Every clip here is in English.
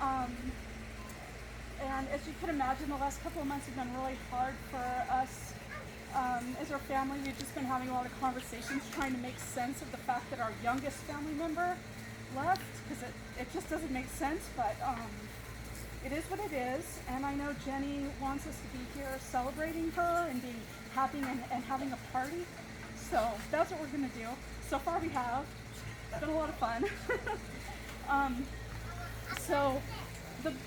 Um, and as you can imagine, the last couple of months have been really hard for us as our family. We've just been having a lot of conversations trying to make sense of the fact that our youngest family member left, because it just doesn't make sense, but it is what it is. And I know Jenny wants us to be here celebrating her and being happy and having a party. So that's what we're going to do. So far we have. It's been a lot of fun. So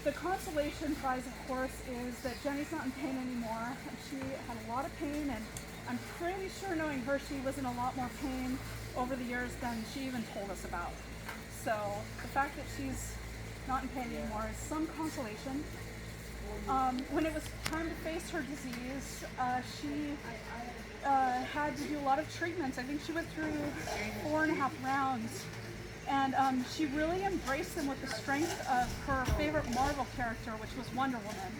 the consolation prize, of course, is that Jenny's not in pain anymore. And she had a lot of pain, and I'm pretty sure, knowing her, she was in a lot more pain over the years than she even told us about. So the fact that she's not in pain anymore is some consolation. When it was time to face her disease, she had to do a lot of treatments. I think she went through 4.5 rounds. And she really embraced them with the strength of her favorite Marvel character, which was Wonder Woman.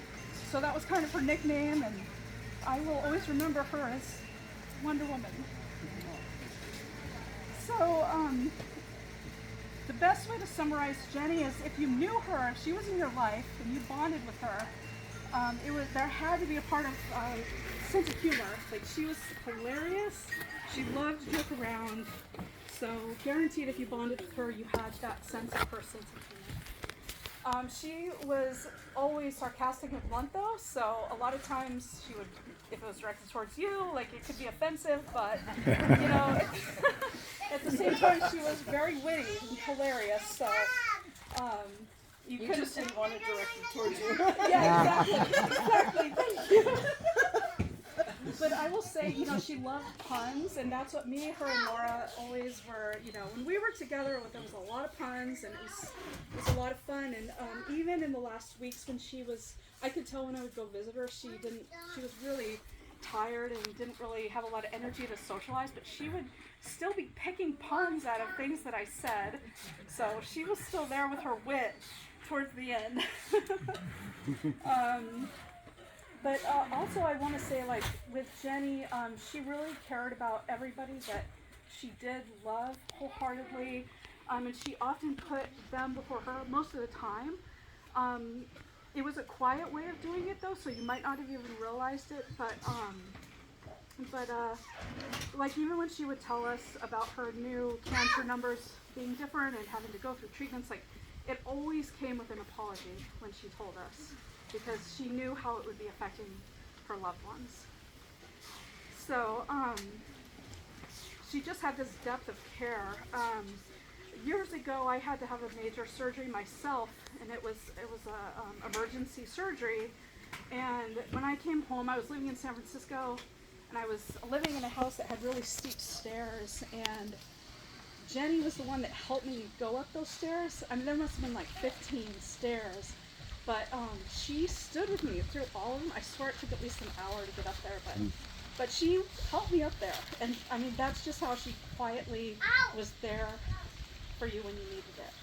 So that was kind of her nickname, and I will always remember her as Wonder Woman. So the best way to summarize Jenny is, if you knew her, if she was in your life and you bonded with her, there had to be a part of sense of humor. Like, she was hilarious. She loved to joke around. So guaranteed, if you bonded with her, you had that sense of her sense of humor. She was always sarcastic and blunt, though. So a lot of times she would, if it was directed towards you, like, it could be offensive, but you know, at the same time, she was very witty and hilarious. So you just didn't want it directed towards you. Yeah, exactly. Thank you. But I will say, you know, she loved puns, and that's what me, her, and Laura always were. You know, when we were together, there was a lot of puns, and it was a lot of fun. And even in the last weeks when she was, I could tell when I would go visit her, she was really tired and didn't really have a lot of energy to socialize, but she would still be picking puns out of things that I said. So she was still there with her wit towards the end. But also, I want to say, like, with Jenny, she really cared about everybody that she did love wholeheartedly, and she often put them before her most of the time. It was a quiet way of doing it, though, so you might not have even realized it, but like, even when she would tell us about her new cancer numbers being different and having to go through treatments, like, it always came with an apology when she told us, because she knew how it would be affecting her loved ones. So she just had this depth of care. Years ago, I had to have a major surgery myself, and it was a emergency surgery. And when I came home, I was living in San Francisco, and I was living in a house that had really steep stairs, and Jenny was the one that helped me go up those stairs. I mean, there must have been like 15 stairs. But she stood with me through all of them. I swear it took at least an hour to get up there, but she helped me up there. And I mean, that's just how she quietly was there for you when you needed it.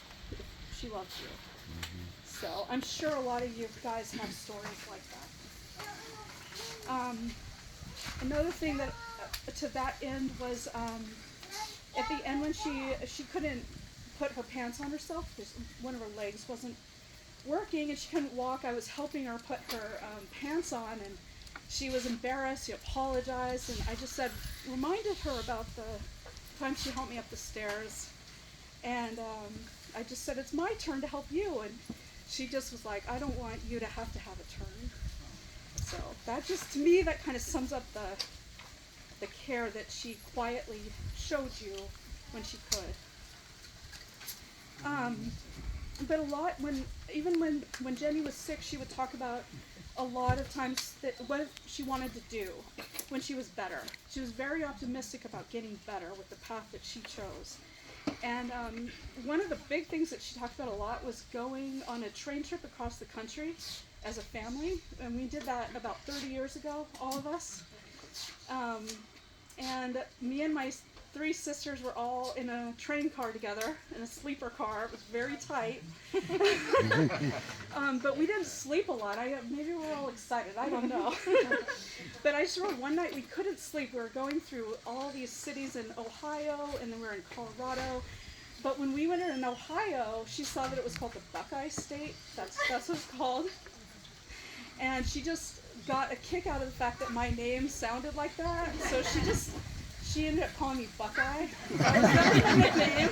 She loved you. So I'm sure a lot of you guys have stories like that. Another thing that to that end was at the end, when she couldn't put her pants on herself because one of her legs wasn't working and she couldn't walk. I was helping her put her pants on, and she was embarrassed. She apologized, and I just reminded her about the time she helped me up the stairs, and I just said, it's my turn to help you, and she just was like, I don't want you to have a turn. So that just, to me, that kind of sums up the care that she quietly showed you when she could. But a lot, when Jenny was sick, she would talk about a lot of times that what she wanted to do when she was better. She was very optimistic about getting better with the path that she chose. And one of the big things that she talked about a lot was going on a train trip across the country as a family. And we did that about 30 years ago, all of us. And me and my 3 sisters were all in a train car together, in a sleeper car. It was very tight. But we didn't sleep a lot. Maybe we were all excited. I don't know. But I just remember one night we couldn't sleep. We were going through all these cities in Ohio, and then we were in Colorado. But when we went in Ohio, she saw that it was called the Buckeye State. That's what it's called. And she just got a kick out of the fact that my name sounded like that. So she ended up calling me Buckeye. That was my nickname.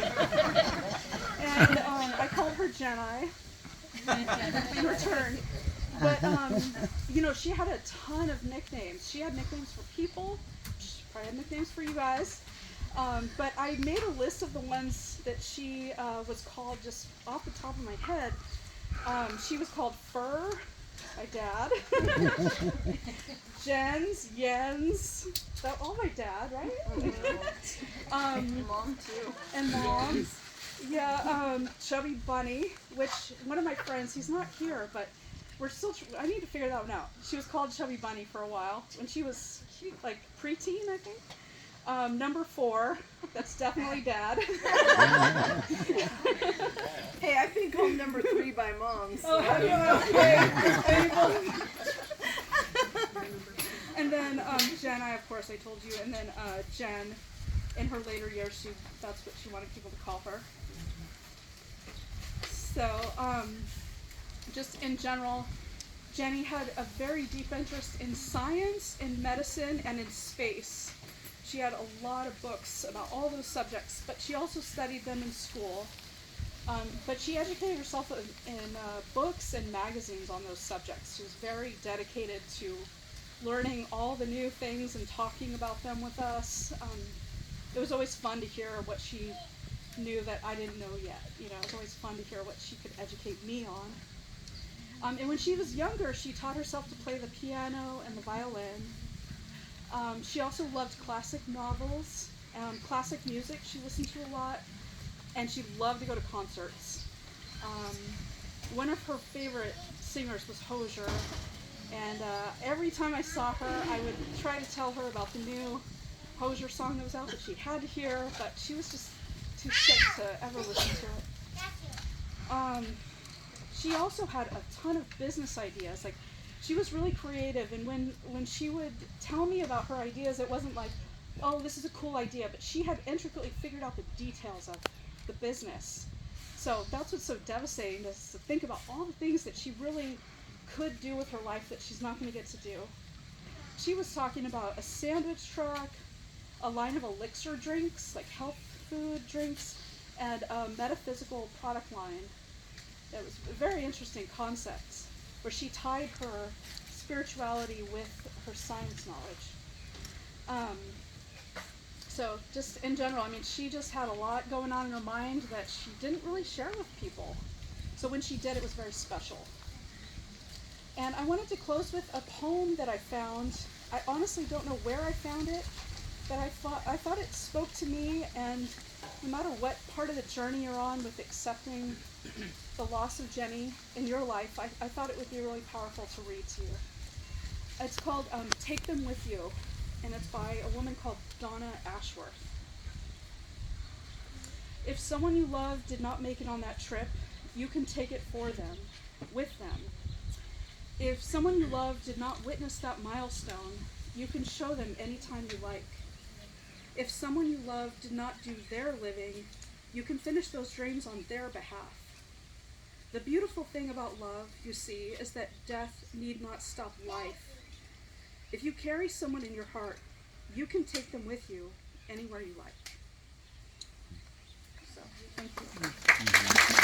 And I called her Jedi in return. But, she had a ton of nicknames. She had nicknames for people. She probably had nicknames for you guys. But I made a list of the ones that she was called just off the top of my head. She was called Fur by Dad. Jens, Jens. That all my dad, right? Mom too. And Mom. Yeah, Chubby Bunny, which one of my friends, he's not here, but I need to figure that one out. She was called Chubby Bunny for a while when she was like preteen, I think. Number 4, that's definitely Dad. Hey, I've been called number 3 by Mom. So. And then Jen, of course, I told you, and then Jen, in her later years, that's what she wanted people to call her. So, just in general, Jenny had a very deep interest in science, in medicine, and in space. She had a lot of books about all those subjects, but she also studied them in school. But she educated herself in books and magazines on those subjects. She was very dedicated to learning all the new things and talking about them with us. It was always fun to hear what she knew that I didn't know yet. It was always fun to hear what she could educate me on. And when she was younger, she taught herself to play the piano and the violin. She also loved classic novels, classic music she listened to a lot, and she loved to go to concerts. One of her favorite singers was Hozier, and every time I saw her, I would try to tell her about the new Hozier song that was out that she had to hear, but she was just too sick to ever listen to it. She also had a ton of business ideas. Like, she was really creative, and when she would tell me about her ideas, it wasn't like, oh, this is a cool idea, but she had intricately figured out the details of the business. So that's what's so devastating, is to think about all the things that she really could do with her life that she's not going to get to do. She was talking about a sandwich truck, a line of elixir drinks, like health food drinks, and a metaphysical product line. It was a very interesting concept, where she tied her spirituality with her science knowledge. So just in general, she just had a lot going on in her mind that she didn't really share with people. So when she did, it was very special. And I wanted to close with a poem that I found. I honestly don't know where I found it, but I thought it spoke to me, and no matter what part of the journey you're on with accepting the loss of Jenny in your life, I thought it would be really powerful to read to you. It's called Take Them With You, and it's by a woman called Donna Ashworth. If someone you love did not make it on that trip, you can take it for them, with them. If someone you love did not witness that milestone, you can show them anytime you like. If someone you love did not do their living, you can finish those dreams on their behalf. The beautiful thing about love, you see, is that death need not stop life. If you carry someone in your heart, you can take them with you anywhere you like. So, thank you.